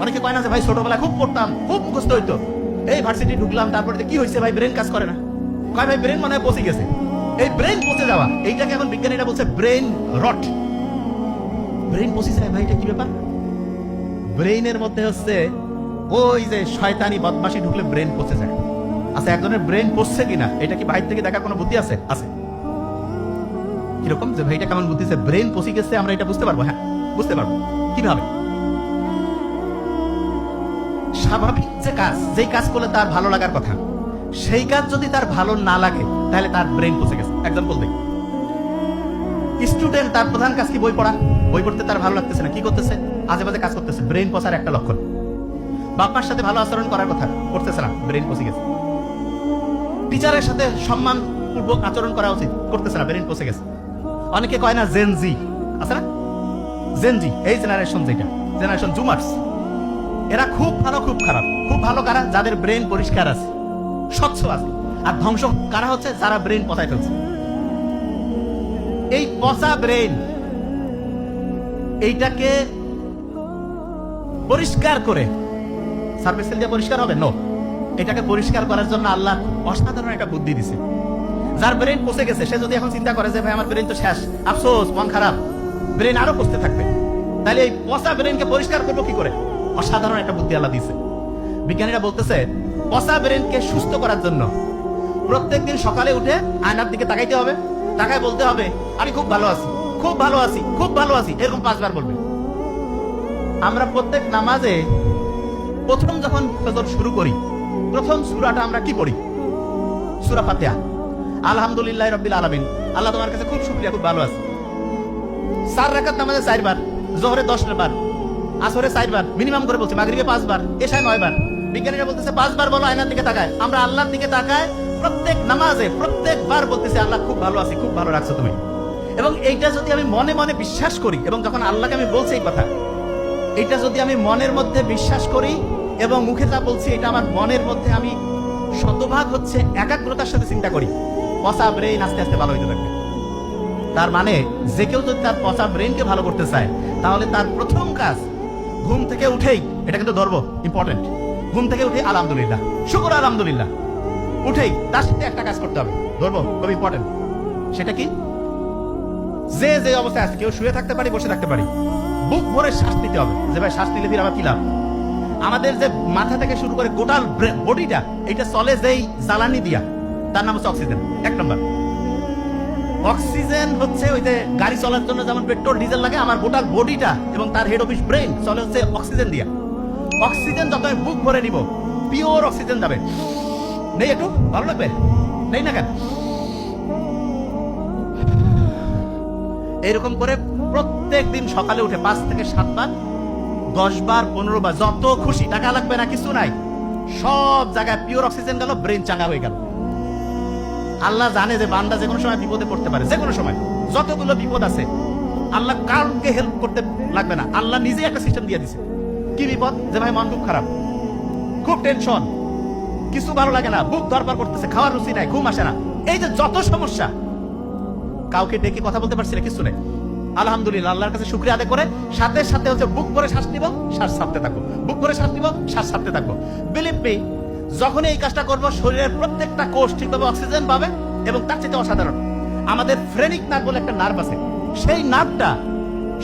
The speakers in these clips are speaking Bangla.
অনেকে কয় না যে ভাই ছোটবেলায় খুব পড়তাম, খুব মুখস্থ হইতো, এই ভার্সিটি ঢুকলাম, তারপরে কি হয়েছে ভাই, ব্রেন কাজ করে না। কয় ভাই ব্রেন মনে হয় পচে গেছে। এই ব্রেন পচে যাওয়া, এইটাকে এখন বিজ্ঞানীরা বলছে ব্রেন রট। ব্রেন পচে যায় ভাই, এটা কি ব্যাপার? ব্রেইনের মধ্যে হচ্ছে ওই যে শয়তানি বদমাশি ঢুকলে ব্রেন পচে যায়। আচ্ছা, একজনের ব্রেন পচছে কিনা এটা কি বাইরে থেকে দেখার কোনো বুদ্ধি আছে? আছে। কিরকম যে ভাই এটা কেমন বুদ্ধি আছে, ব্রেন পচে গেছে, আমরা এটা বুঝতে পারবো? হ্যাঁ বুঝতে পারবো। কিভাবে? স্বাভাবিক যে কাজ, যেই কাজ করলে তার ভালো লাগার কথা, সেই কাজ যদি তার ভালো না লাগে তাহলে তার ব্রেন পচে গেছে। এক্সাম্পল দেই, স্টুডেন্ট তার প্রধান কাজ কি বই পড়া, বই পড়তে তার ভালো লাগতেছে না, কি করতেছে, আজে বাজে কাজ করতেছে, ব্রেন পচার একটা লক্ষণ। বাবার সাথে ভালো আচরণ করার কথা, করতেছে না, ব্রেন পচে গেছে। টিচারের সাথে সম্মান পূর্বক আচরণ করা উচিত, করতেছে না, ব্রেন পচে গেছে। অনেকে কয় না জেনজি আছে না, জেনজি এই জেনারেশন, যেটা জেনারেশন জুমার্স, এরা খুব ভালো খুব খারাপ। খুব ভালো কারা? যাদের ব্রেন পরিষ্কার আছে, স্বচ্ছ আছে। আর ধ্বংস কারা হচ্ছে? যারা ব্রেন পচায় ফেলছে। এই পচা ব্রেন, এইটাকে পরিষ্কার করে সার্ভিস দিয়ে পরিষ্কার হবে? নো। এটাকে পরিষ্কার করার জন্য আল্লাহ অসাধারণ একটা বুদ্ধি দিছে। যার ব্রেন পচে গেছে সে যদি এখন চিন্তা করে যে ভাই আমার ব্রেন তো শেষ, আফসোস, মন খারাপ, ব্রেন আরো পচতে থাকবে, তাহলে এই পচা ব্রেনকে পরিষ্কার করবো কি করে? অসাধারণ একটা বুদ্ধি আল্লাহ দিয়েছে। বিজ্ঞানীরা বলতেছে পচা ব্রেনকে সুস্থ করার জন্য প্রত্যেকদিন সকালে উঠে আয়নার দিকে তাকাইতে হবে, তাকায় বলতে হবে আমি খুব ভালো আছি, খুব ভালো আছি, খুব ভালো আছি, এরকম 5 বার বলবে। আমরা প্রত্যেক নামাজে প্রথম যখন ফজর শুরু করি, প্রথম সূরাটা আমরা কি পড়ি? সূরা ফাতিহা। আলহামদুলিল্লাহি রাব্বিল আলামিন, আল্লাহ তোমার কাছে খুব শুকরিয়া, খুব ভালো আছি। 4 রাকাত নামাজে 4 বার, যোহরে 10 বার, আসরে 4 বার, মিনিমাম করে বলছি, মাগরিবে 5 বার, এশায় 9 বার। বিজ্ঞানীরা বলতেছে 5 বার বলো, আয়নার দিকে তাকায়। আমরা আল্লাহর দিকে তাকায় প্রত্যেক নামাজে প্রত্যেকবার বলতেছি আল্লাহ খুব ভালো আছি, খুব ভালো রাখছো তুমি। এবং এইটা যদি আমি মনে মনে বিশ্বাস করি, এবং যখন আল্লাহকে আমি বলছি এই কথা, এটা যদি আমি মনের মধ্যে বিশ্বাস করি এবং মুখে তা বলছি, এটা আমার মনের মধ্যে আমি শতভাগ হচ্ছে একাগ্রতার সাথে চিন্তা করি, পচা ব্রেন আস্তে আস্তে ভালো হইতে থাকবে। তার মানে যে কেউ যদি তার পচা ব্রেনকে ভালো করতে চায়, তাহলে তার প্রথম কাজ ঘুম থেকে উঠেই, এটা কিন্তু ধরবো ইম্পর্টেন্ট, ঘুম থেকে উঠে আলহামদুলিল্লাহ, শুকর আলহামদুলিল্লাহ, উঠেই তার সাথে একটা কাজ করতে হবে, ধরবো খুব ইম্পর্টেন্ট। সেটা কি? যে যে অবস্থায় আছে, কেউ শুয়ে থাকতে পারি, বসে থাকতে পারি, বুক ভরে শ্বাস নিতে হবে। যে ভাই শ্বাস নিলে ফির আবার কি লাভ? আমাদের যে মাথা থেকে শুরু করে গোটাল বডিটা, এটা চলে যেই জ্বালানি দিয়া, তার নাম হচ্ছে অক্সিজেন। 1 নম্বর অক্সিজেন হচ্ছে ওই যে গাড়ি চলার জন্য যেমন পেট্রোল ডিজেল লাগে, আমার গোটাল বডিটা এবং তার হেড অফিস ব্রেন চলে হচ্ছে অক্সিজেন দিয়া। অক্সিজেন যত আমি বুক ভরে নিব, পিওর অক্সিজেন যাবে। নেই একটু ভালো লাগবে? নেই না কেন? এরকম করে প্রত্যেক দিন সকালে উঠে 5 থেকে 7 বার, 10 বার, 15 বার, যত খুশি, টাকা লাগবে না, কিছু নাই, সব জায়গায় পিওর অক্সিজেন গেল, ব্রেন চাঙ্গা হয়ে গেল। আল্লাহ জানে যে বান্দা যে কোনো সময় বিপদে পড়তে পারে, যে কোনো সময়। যতগুলো বিপদ আছে, আল্লাহ কাউকে হেল্প করতে লাগবে না, আল্লাহ নিজেই একটা সিস্টেম দিয়ে দিছে। কি বিপদ? যে ভাই মন খুব খারাপ, খুব টেনশন, কিছু ভালো লাগে না, বুক ধরপড় করতেছে, খাওয়ার রুচি নাই, ঘুম আসে না, এই যে যত সমস্যা, কাউকে ডেকে কথা বলতে পারছি না, কিছু নেই, আলহামদুলিল্লাহ, আল্লাহর কাছে শুকরিয়া আদায় করে সাথে সাথে হচ্ছে বুক ভরে শ্বাস নিব, শ্বাস ছাড়তে থাকবো, বুক ভরে শ্বাস নিব, শ্বাস ছাড়তে থাকবো। বিলিভ মি, যখন এই কাজটা করবো, শরীরের প্রত্যেকটা কোষ ঠিকভাবে অক্সিজেন পাবে। এবং তার চেয়ে অসাধারণ, আমাদের ফ্রেনিক নার্ভ বলে একটা নার্ভ আছে, সেই নার্ভটা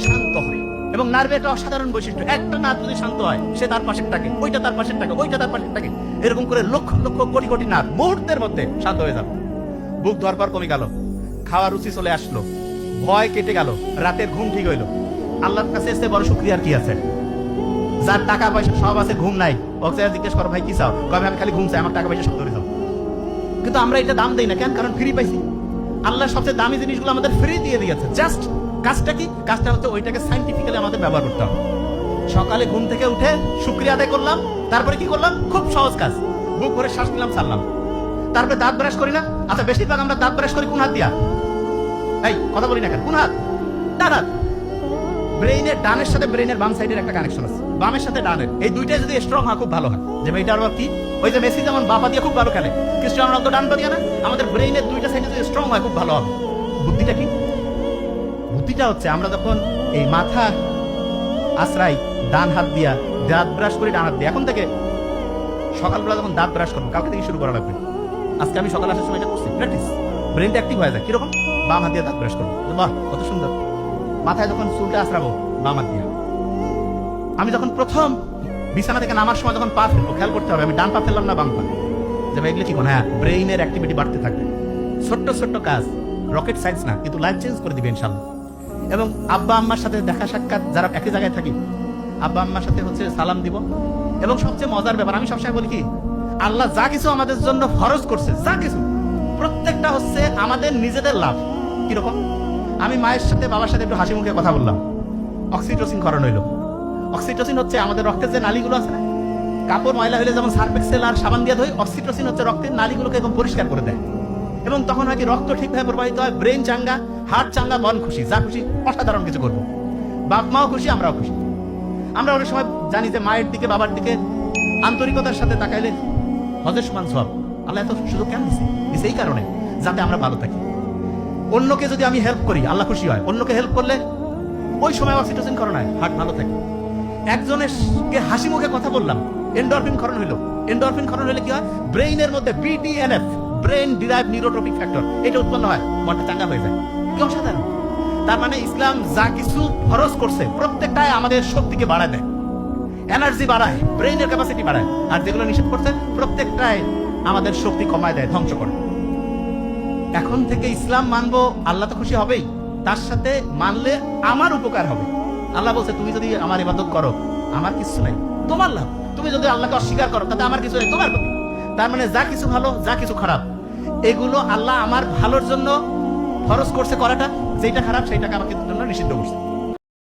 শান্ত হয়। এবং নার্ভের একটা অসাধারণ বৈশিষ্ট্য, একটা নার্ভ যদি শান্ত হয়, সে তার পাশের টাকে, ওইটা তার পাশের টাকে, ওইটা তার পাশের টাকে, এরকম করে লক্ষ লক্ষ কোটি কোটি নার্ভ মুহূর্তের মধ্যে শান্ত হয়ে যাবে। বুক ধরপড় কমে গেল, খাওয়ার রুচি চলে আসলো, ভয় কেটে গেল, রাতের ঘুম ঠিক হইলো। আল্লাহর কাছে এসে বড় শুকরিয়ার কি আছে? যার টাকা পয়সা সব আছে, ঘুম নাই, ওকে জিজ্ঞেস করো ভাই কি চাও, কবে আমি খালি ঘুম চাই, আমার টাকা পয়সা সব ধরে যাও। কিন্তু আমরা এটা দাম দেই না কেন? কারণ ফ্রি পাইছি। আল্লাহ সবচেয়ে দামি জিনিসগুলো আমাদের ফ্রি দিয়ে দিয়েছে। জাস্ট কাজটা কি? কাজটা হচ্ছে ওইটাকে সাইন্টিফিক্যালি আমাদের ব্যবহার করতে হবে। সকালে ঘুম থেকে উঠে শুকরিয়া আদায় করলাম, তারপরে কি করলাম? খুব সহজ কাজ, বুক ভরে শ্বাস নিলাম, ছাড়লাম। তারপরে দাঁত ব্রাশ করি না? আচ্ছা, বেশিরভাগ আমরা দাঁত ব্রাশ করি কোন হাত দিয়া? এই কথা বলি না কেন? কোন হাত? ডান হাত। ব্রেইনের ডানের সাথে ব্রেইনের বাম সাইডের একটা কানেকশন আছে, বামের সাথে ডানের, এই দুইটাই যদি স্ট্রং হয় খুব ভালো হয়। যে এটা আবার কি, ওই যে মেসি যেমন বাপা দিয়ে খুব ভালো খেলে, ক্রিস্টিয়ানো রোনালদো ডান পা দিয়ে না, আমাদের ব্রেইনের দুইটা সাইডে যদি স্ট্রং হয় খুব ভালো হবে। বুদ্ধিটা কি? বুদ্ধিটা হচ্ছে আমরা যখন এই মাথা আশ্রাই ডান হাত দিয়া দাঁত ব্রাশ করি ডান হাত দিয়ে। এখন থেকে সকালবেলা যখন দাঁত ব্রাশ করবো, কালকে থেকে শুরু করা লাগবে। আজকে আমি সকালে আসার সময় এটা করছি, প্র্যাকটিস, ব্রেনটা অ্যাক্টিভ হয়ে যায়। কিরকম? বাম হাত দিয়ে দাঁত ব্রাশ করবো, বাহ কত সুন্দর। মাথায় যখন চুলটা আঁচড়াবো, বাম হাত দিয়ে। আমি যখন প্রথম বিছানা থেকে নামার সময় যখন পা ফেলবো, খেয়াল করতে হবে আমি ডান পা ফেললাম না বাম পা। যে ভাই এগুলো কি কোন? হ্যাঁ, ব্রেইনের অ্যাক্টিভিটি বাড়তে থাকবে। ছোট্ট ছোট্ট কাজ, রকেট সায়েন্স না, কিন্তু লাইফ চেঞ্জ করে দিবে ইনশাল্লাহ। এবং আব্বা আম্মার সাথে দেখা সাক্ষাৎ, যারা একই জায়গায় থাকি, আব্বা আম্মার সাথে হচ্ছে সালাম দিব। এবং সবচেয়ে মজার ব্যাপার, আমি সবসময় বলি কি, আল্লাহ যা কিছু আমাদের জন্য ফরজ করছে, যা কিছু, প্রত্যেকটা হচ্ছে আমাদের নিজেদের লাভ। কিরকম? আমি মায়ের সাথে বাবার সাথে একটু হাসি মুখে কথা বললাম, অক্সিটোসিন ক্ষরণ হইল। অক্সিটোসিন হচ্ছে আমাদের রক্তের যে নালীগুলো আছে না, কাপড় ময়লা হলে যেমন সার্ফ এক্সেল আর সাবান দিয়ে ধোয়, অক্সিটোসিন হচ্ছে রক্তের নালীগুলোকে একদম পরিষ্কার করে দেয়। এবং তখন হয় কি, রক্ত ঠিকভাবে প্রবাহিত হয়, ব্রেন চাঙ্গা, হার্ট চাঙ্গা, মন খুশি, যা খুশি অসাধারণ কিছু করবো। বাপ মাও খুশি, আমরাও খুশি। আমরা অনেক সময় জানি যে মায়ের দিকে বাবার দিকে আন্তরিকতার সাথে তাকাইলে হজের সমান সওয়াব। আল্লাহ এত সুযোগ কেন দিচ্ছে? এই কারণে যাতে আমরা ভালো থাকি। অন্যকে যদি আমি হেল্প করি, আল্লাহ খুশি হয়। অন্যকে হেল্প করলে ওই সময় অক্সিটোসিন ক্ষরণ হয়, হার্ট ভালো থাকে। একজনের হাসি মুখে কথা বললাম, এন্ডরফিন ক্ষরণ হইলো। এন্ডরফিন ক্ষরণ হলে কি হয়? ব্রেইনের মধ্যে BDNF, brain derive neurotrophic factor, এটা উৎপন্ন হয়, মনটা চাঙ্গা হয়ে যায়। কি অসাধারণ! তার মানে ইসলাম যা কিছু ফরজ করছে, প্রত্যেকটাই আমাদের শক্তিকে বাড়ায় দেয়, এনার্জি বাড়ায়, ব্রেইনের ক্যাপাসিটি বাড়ায়। আর যেগুলো নিষেধ করছে, প্রত্যেকটাই আমাদের শক্তি কমায় দেয়, ধ্বংস করে। এখন থেকে ইসলাম মানবো, আল্লাহ তো খুশি হবেই, তার সাথে মানলে আমার উপকার হবে। আল্লাহ বলছে, তুমি যদি আমার ইবাদত করো, আমার কিছু নাই, তোমার লাভ। তুমি যদি আল্লাহকে অস্বীকার করো, তাতে আমার কিছু নেই, তোমার ক্ষতি। তার মানে যা কিছু ভালো, যা কিছু খারাপ, এগুলো আল্লাহ আমার ভালোর জন্য ফরজ করছে করাটা, যেটা খারাপ সেইটাকে আমাকে জন্য নিষিদ্ধ করছে।